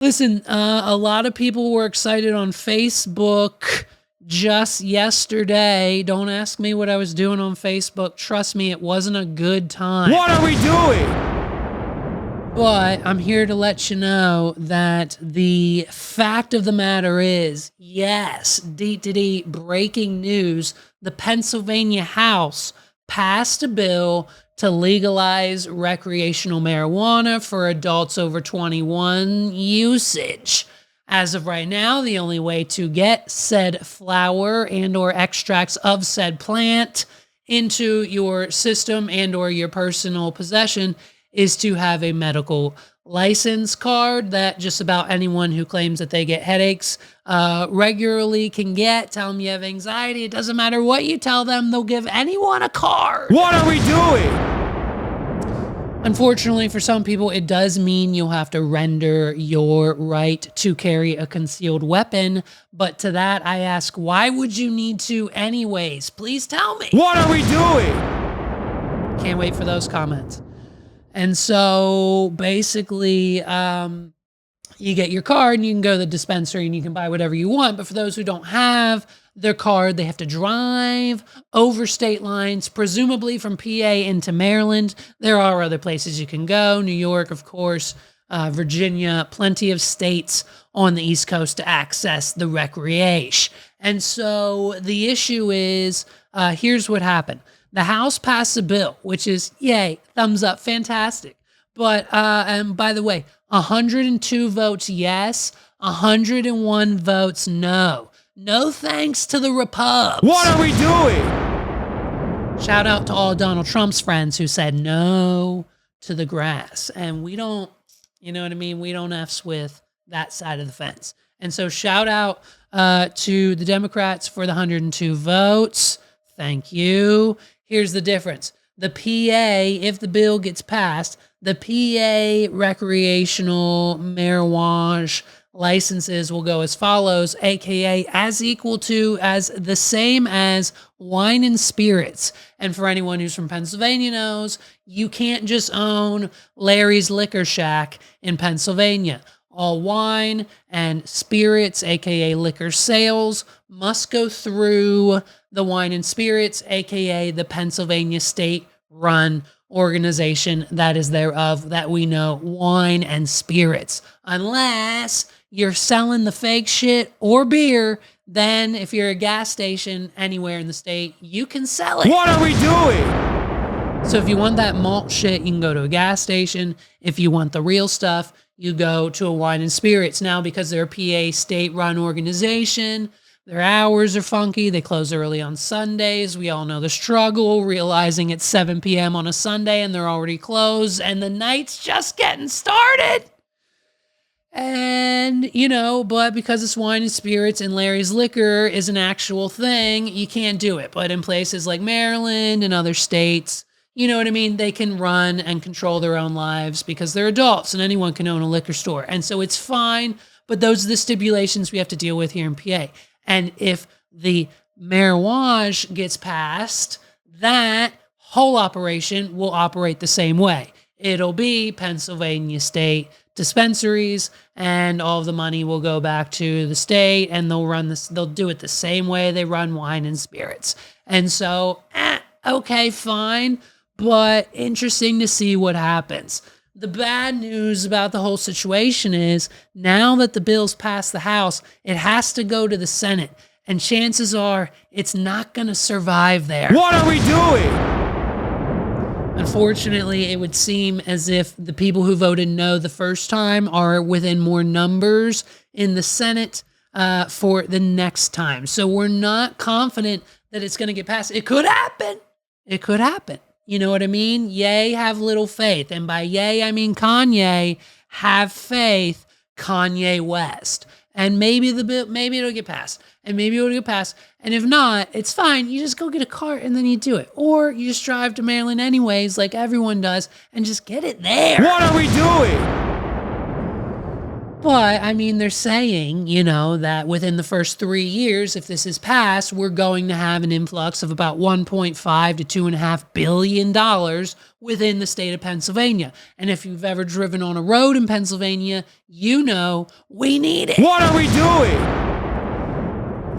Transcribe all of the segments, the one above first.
Listen, a lot of people were excited on Facebook just yesterday. Don't ask me what I was doing on Facebook. Trust me, it wasn't a good time. What are we doing? But I'm here to let you know that the fact of the matter is, yes, breaking news, the Pennsylvania House passed a bill to legalize recreational marijuana for adults over 21 usage. As of right now, the only way to get said flower and or extracts of said plant into your system and or your personal possession is to have a medical license card that just about anyone who claims that they get headaches regularly can get. Tell them you have anxiety. It doesn't matter what you tell them. They'll give anyone a card. What are we doing? Unfortunately, for some people, it does mean you'll have to render your right to carry a concealed weapon. But to that, I ask, why would you need to anyways? Please tell me. What are we doing? Can't wait for those comments. And so basically, you get your card and you can go to the dispensary and you can buy whatever you want. But for those who don't have their card, they have to drive over state lines, presumably from PA into Maryland. There are other places you can go. New York, of course, Virginia, plenty of states on the East Coast to access the recreation. And so the issue is, here's what happened. The House passed a bill, which is, yay, thumbs up, fantastic. But, and by the way, 102 votes yes, 101 votes no. No thanks to the Repubs. What are we doing? Shout out to all Donald Trump's friends who said no to the grass. And we don't, you know what I mean? We don't F's with that side of the fence. And so shout out to the Democrats for the 102 votes. Thank you. Here's the difference. The PA, if the bill gets passed, the PA recreational marijuana licenses will go as follows, aka as equal to, as the same as wine and spirits. And for anyone who's from Pennsylvania knows, you can't just own Larry's Liquor Shack in Pennsylvania. All wine and spirits, aka liquor sales, must go through the Wine and Spirits, aka the Pennsylvania state-run organization that is thereof that we know, Wine and Spirits. Unless you're selling the fake shit or beer, then if you're a gas station anywhere in the state, you can sell it. What are we doing? So if you want that malt shit, you can go to a gas station. If you want the real stuff, you go to a Wine and Spirits. Now, because they're a PA state-run organization, their hours are funky. They close early on Sundays. We all know the struggle, realizing it's 7 p.m. on a Sunday and they're already closed and the night's just getting started. And, you know, but because it's Wine and Spirits and Larry's Liquor is an actual thing, you can't do it. But in places like Maryland and other states, you know what I mean? They can run and control their own lives because they're adults and anyone can own a liquor store. And so it's fine. But those are the stipulations we have to deal with here in PA. And if the marijuana gets passed, that whole operation will operate the same way. It'll be Pennsylvania state dispensaries, and all of the money will go back to the state, and they'll run this. They'll do it the same way they run Wine and Spirits. And so, okay, fine, but interesting to see what happens. The bad news about the whole situation is now that the bill's passed the House, it has to go to the Senate. And chances are it's not going to survive there. What are we doing? Unfortunately, it would seem as if the people who voted no the first time are within more numbers in the Senate for the next time. So we're not confident that it's going to get passed. It could happen. It could happen. You know what I mean? Yay, have little faith. And by yay, I mean Kanye, have faith, Kanye West. And maybe it'll get passed. And maybe it'll get passed. And if not, it's fine. You just go get a cart and then you do it. Or you just drive to Maryland anyways, like everyone does, and just get it there. What are we doing? But I mean, they're saying, that within the first 3 years, if this is passed, we're going to have an influx of about 1.5 to $2.5 billion within the state of Pennsylvania. And if you've ever driven on a road in Pennsylvania, we need it. What are we doing?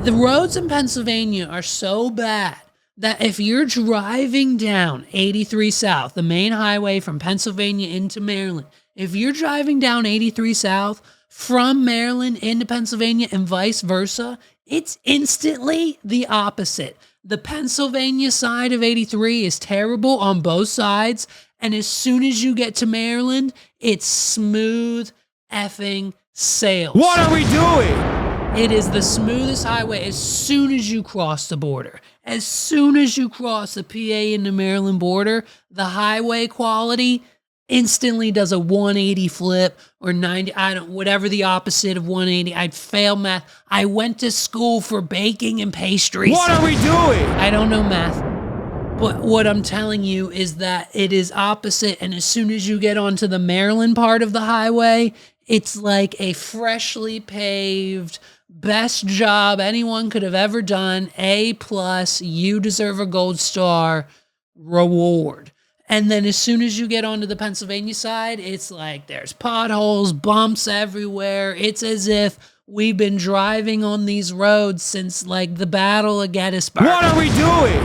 The roads in Pennsylvania are so bad that if you're driving down 83 South, the main highway from Pennsylvania into Maryland, if you're driving down 83 South from Maryland into Pennsylvania and vice versa, it's instantly the opposite. The Pennsylvania side of 83 is terrible on both sides, and as soon as you get to Maryland, it's smooth effing sales. What are we doing? It is the smoothest highway as soon as you cross the border. As soon as you cross the PA and the Maryland border, the highway quality instantly does a 180 flip or 90, whatever the opposite of 180. I'd fail math. I went to school for baking and pastries. What are we doing? I don't know math. But what I'm telling you is that it is opposite. And as soon as you get onto the Maryland part of the highway, it's like a freshly paved, best job anyone could have ever done. A+, you deserve a gold star reward. And then as soon as you get onto the Pennsylvania side, it's like there's potholes, bumps everywhere. It's as if we've been driving on these roads since like the Battle of Gettysburg. What are we doing?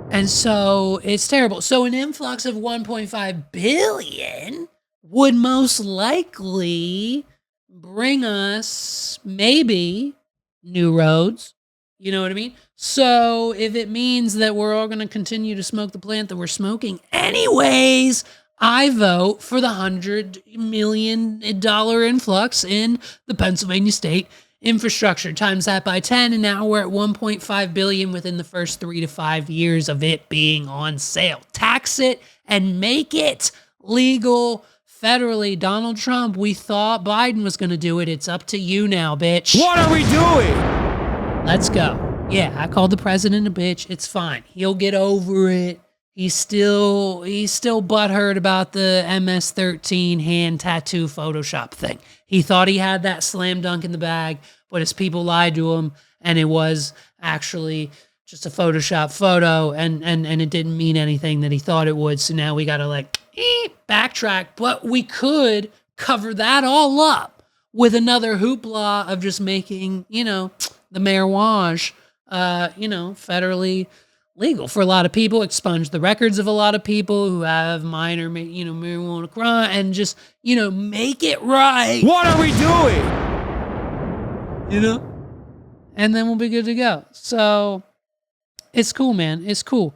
And so it's terrible. So an influx of 1.5 billion would most likely bring us maybe new roads. You know what I mean? So if it means that we're all going to continue to smoke the plant that we're smoking anyways, I vote for the $100 million influx in the Pennsylvania state infrastructure. Times that by 10, and now we're at 1.5 billion within the first 3 to 5 years of it being on sale. Tax it and make it legal federally. Donald Trump, we thought Biden was going to do it. It's up to you now, bitch. What are we doing? Let's go. Yeah, I called the president a bitch. It's fine. He'll get over it. He's still butthurt about the MS-13 hand tattoo Photoshop thing. He thought he had that slam dunk in the bag, but his people lied to him, and it was actually just a Photoshop photo, and it didn't mean anything that he thought it would. So now we got to backtrack, but we could cover that all up with another hoopla of just making, the marijuana, federally legal for a lot of people, expunge the records of a lot of people who have minor, marijuana crime, and just, make it right. What are we doing? And then we'll be good to go. So it's cool, man. It's cool.